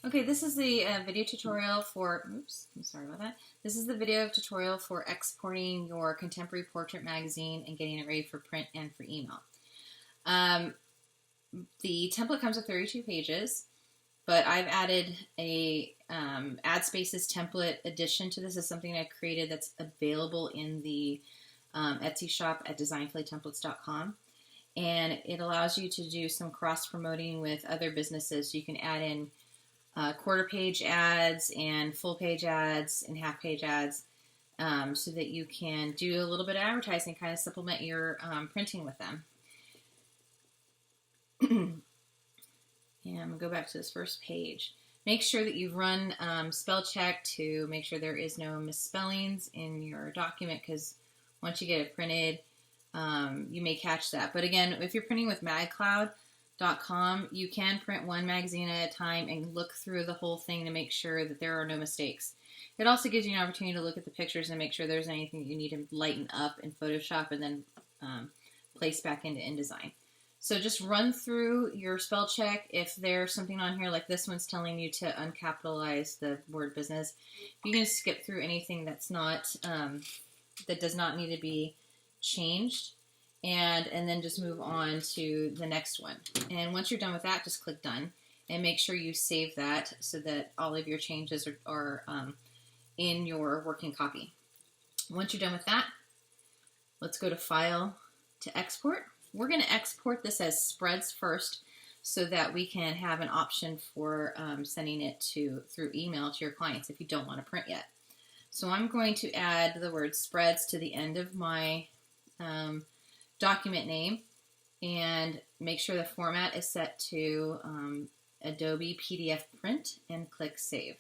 Okay, this is the video tutorial for, oops, I'm sorry about that. This is the video tutorial for exporting your contemporary portrait magazine and getting it ready for print and for email. The template comes with 32 pages, but I've added a add spaces template addition to this. Is something I created that's available in the Etsy shop at designplaytemplates.com. And it allows you to do some cross-promoting with other businesses. You can add in quarter page ads and full page ads and half page ads so that you can do a little bit of advertising, kind of supplement your printing with them. And I'm going to go back to this first page. Make sure that you run spell check to make sure there is no misspellings in your document, because once you get it printed, you may catch that. But again, if you're printing with magcloud.com, you can print one magazine at a time and look through the whole thing to make sure that there are no mistakes. It also gives you an opportunity to look at the pictures and make sure there's anything that you need to lighten up in Photoshop and then place back into InDesign. So just run through your spell check. If there's something on here like this one's telling you to uncapitalize the word business, you can skip through anything that's not that does not need to be changed, and then just move on to the next one. And once you're done with that, just click done and make sure you save that so that all of your changes are in your working copy. Once you're done with that, let's go to File to Export. We're going to export this as spreads first so that we can have an option for sending it through email to your clients if you don't want to print yet. So I'm going to add the word spreads to the end of my document name and make sure the format is set to Adobe PDF print and click save.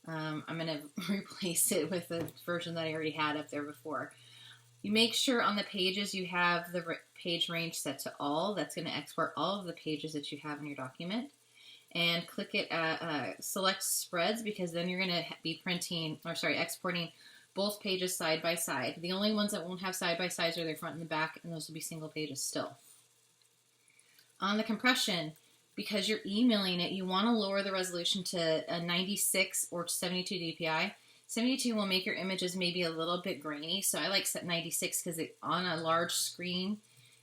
I'm going to replace it with a version that I already had up there before. You make sure on the pages you have the page range set to all. That's going to export all of the pages that you have in your document. And click it, select spreads, because then you're going to be exporting both pages side by side. The only ones that won't have side by sides are the front and the back, and those will be single pages still. On the compression, because you're emailing it, you want to lower the resolution to a 96 or 72 dpi. 72 will make your images maybe a little bit grainy, so I like set 96 because on a large screen,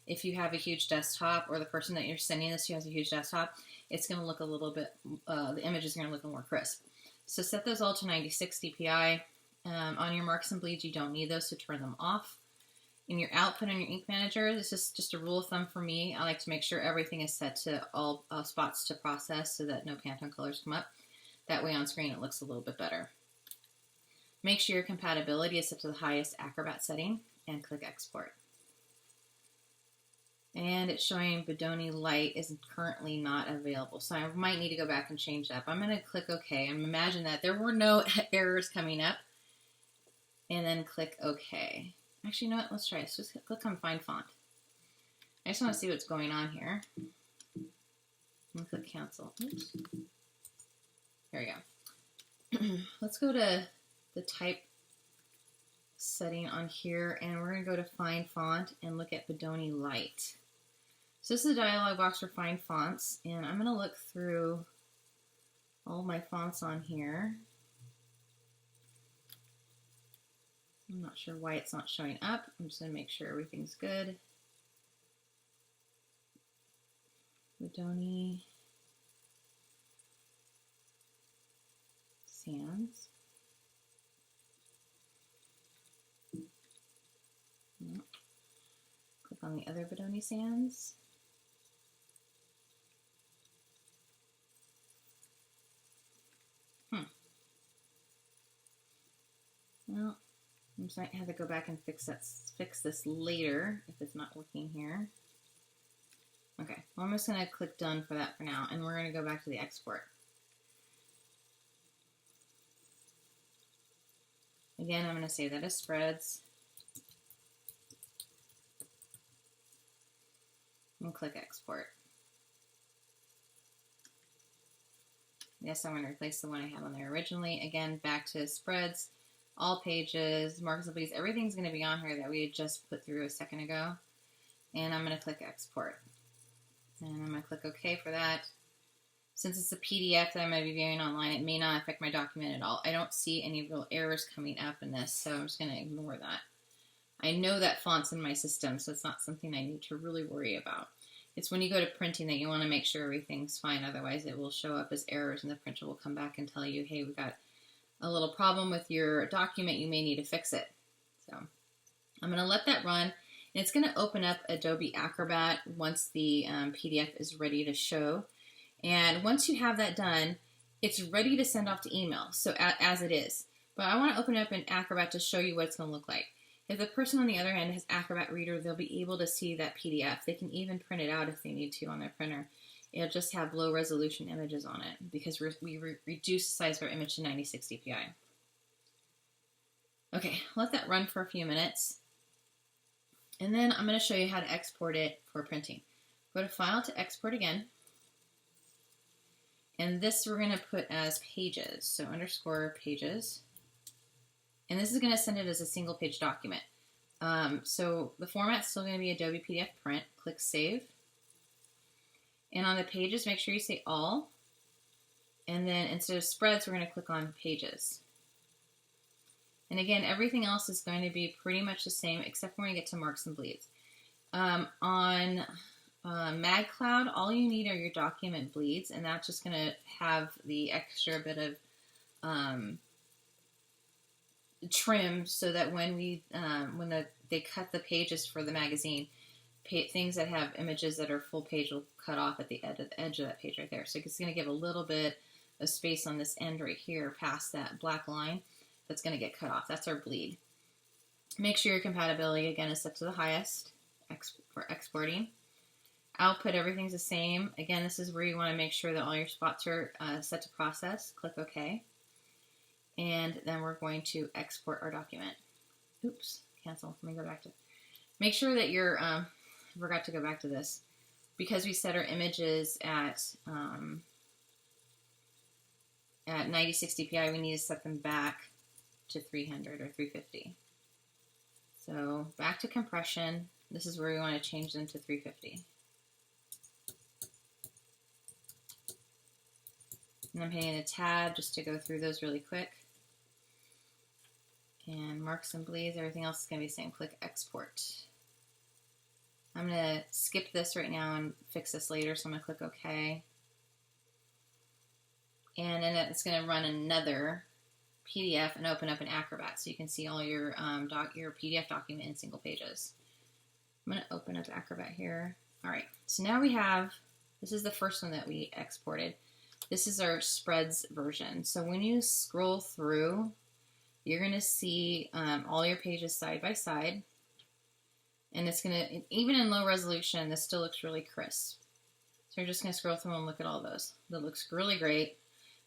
if you have a huge desktop or the person that you're sending this to has a huge desktop, it's going to look a little bit, the image is going to look more crisp. So set those all to 96 dpi. On your marks and bleeds, you don't need those, so turn them off. In your output on your ink manager, this is just a rule of thumb for me. I like to make sure everything is set to all spots to process so that no Pantone colors come up. That way on screen it looks a little bit better. Make sure your compatibility is set to the highest Acrobat setting and click export. And it's showing Bodoni Light is currently not available, so I might need to go back and change that. But I'm going to click OK and imagine that there were no errors coming up. And then click OK. Actually, you know what? Let's try this. Just click on Find Font. I just want to see what's going on here. And click Cancel. Oops. There we go. Let's go to the type setting on here, and we're going to go to Find Font and look at Bodoni Light. So this is a dialog box for Find Fonts, and I'm going to look through all my fonts on here. I'm not sure why it's not showing up. I'm just going to make sure everything's good. Bodoni Sans. No. Click on the other Bodoni Sans. Well, I just might have to go back and fix this later if it's not working here. Okay, well, I'm just going to click done for that for now, and we're going to go back to the export. Again, I'm going to save that as spreads. And click export. Yes, I'm going to replace the one I had on there originally. Again, back to spreads. All pages, marks and bleeds, everything's going to be on here that we had just put through a second ago. And I'm going to click export. And I'm going to click OK for that. since it's a PDF that I might be viewing online, it may not affect my document at all. I don't see any real errors coming up in this, so I'm just going to ignore that. I know that font's in my system, so it's not something I need to really worry about. It's when you go to printing that you want to make sure everything's fine, otherwise it will show up as errors and the printer will come back and tell you, hey, we got a little problem with your document, you may need to fix it. So I'm going to let that run, and it's going to open up Adobe Acrobat once the PDF is ready to show. And once you have that done, it's ready to send off to email, so as it is. But I want to open up an Acrobat to show you what it's going to look like. If the person on the other end has Acrobat Reader, they'll be able to see that PDF. They can even print it out if they need to on their printer. It'll just have low resolution images on it because we reduce the size of our image to 96 dpi. Okay, let that run for a few minutes. And then I'm going to show you how to export it for printing. Go to File to Export again. And this we're going to put as pages, so underscore pages. And this is going to send it as a single page document. So the format's still going to be Adobe PDF Print. Click Save. And on the pages, make sure you say All. And then instead of Spreads, we're going to click on Pages. And again, everything else is going to be pretty much the same, except when we get to Marks and Bleeds. On MagCloud, all you need are your document bleeds, and that's just going to have the extra bit of trim so that when they cut the pages for the magazine, things that have images that are full page will cut off at the edge of that page right there. So it's going to give a little bit of space on this end right here past that black line that's going to get cut off. That's our bleed. Make sure your compatibility, again, is set to the highest for exporting. Output, everything's the same. Again, this is where you want to make sure that all your spots are set to process. Click OK. And then we're going to export our document. Oops, cancel. Let me go back to. Make sure that you're, I forgot to go back to this. Because we set our images at 96 dpi, we need to set them back to 300 or 350. So back to compression. This is where we want to change them to 350. And I'm hitting the tab just to go through those really quick. And Marks and Bleeds, everything else is going to be the same. Click Export. I'm going to skip this right now and fix this later, so I'm going to click OK. And then it's going to run another PDF and open up an Acrobat so you can see all your PDF document in single pages. I'm going to open up Acrobat here. All right, so now we have, this is the first one that we exported. This is our spreads version. So when you scroll through, you're going to see all your pages side by side. And it's going to, even in low resolution, this still looks really crisp. So you're just going to scroll through and look at all those. That looks really great.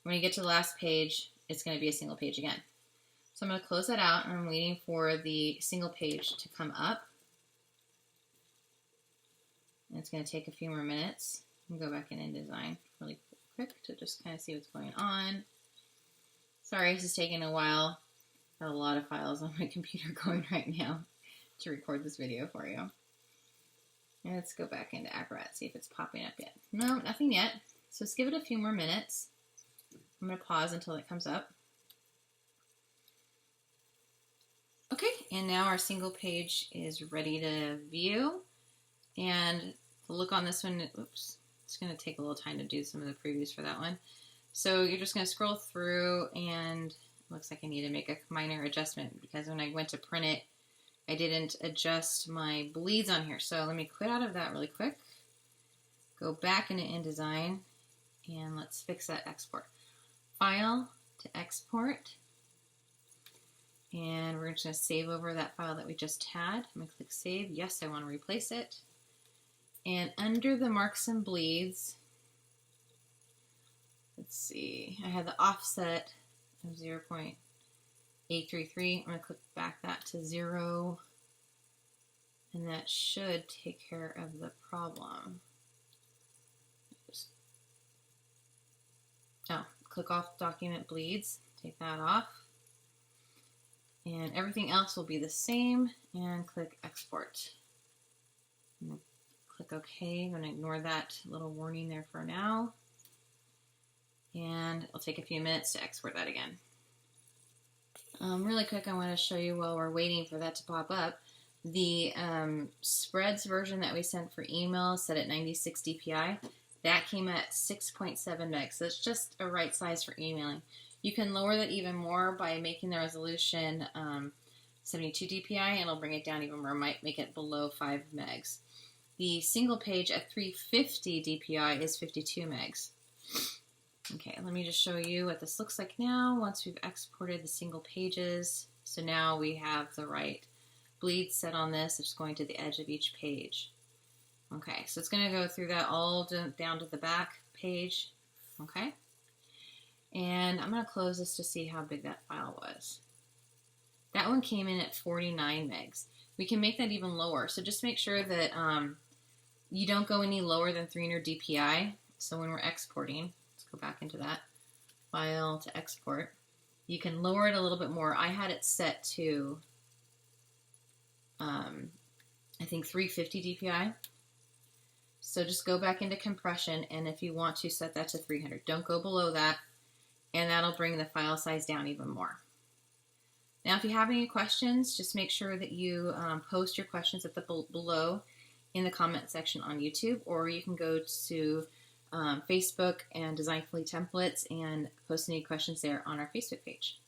When you get to the last page, it's going to be a single page again. So I'm going to close that out, and I'm waiting for the single page to come up. And it's going to take a few more minutes. I'm going to go back in InDesign really quick to just kind of see what's going on. Sorry, this is taking a while. Got a lot of files on my computer going right now to record this video for you. And let's go back into Acrobat, see if it's popping up yet. No, nothing yet. So let's give it a few more minutes. I'm going to pause until it comes up. Okay, and now our single page is ready to view. And the look on this one, oops, it's going to take a little time to do some of the previews for that one. So you're just going to scroll through, and it looks like I need to make a minor adjustment because when I went to print it, I didn't adjust my bleeds on here. So let me quit out of that really quick. Go back into InDesign, and let's fix that export. File to Export. And we're just going to save over that file that we just had. I'm going to click Save. Yes, I want to replace it. And under the Marks and Bleeds, let's see, I had the offset of 0.833. I'm going to click back that to 0. And that should take care of the problem. Oh, click off Document Bleeds. Take that off. And everything else will be the same. And click Export. I'm going to click OK. I'm going to ignore that little warning there for now. and it'll take a few minutes to export that again. Really quick, I want to show you while we're waiting for that to pop up. The spreads version that we sent for email set at 96 dpi. That came at 6.7 megs. So it's just a right size for emailing. You can lower that even more by making the resolution 72 dpi, and it'll bring it down even more. It might make it below 5 megs. The single page at 350 dpi is 52 megs. Okay, let me just show you what this looks like now once we've exported the single pages. So now we have the right bleed set on this. It's going to the edge of each page. Okay, so it's going to go through that all down to the back page. Okay, and I'm going to close this to see how big that file was. That one came in at 49 megs. We can make that even lower, so just make sure that you don't go any lower than 300 dpi. So when we're exporting, let's go back into that file to export. You can lower it a little bit more. I had it set to, I think 350 dpi. So just go back into compression, and if you want to, set that to 300. Don't go below that, and that'll bring the file size down even more. Now, if you have any questions, just make sure that you post your questions at the below in the comment section on YouTube, or you can go to Facebook and Design Fully Templates and post any questions there on our Facebook page.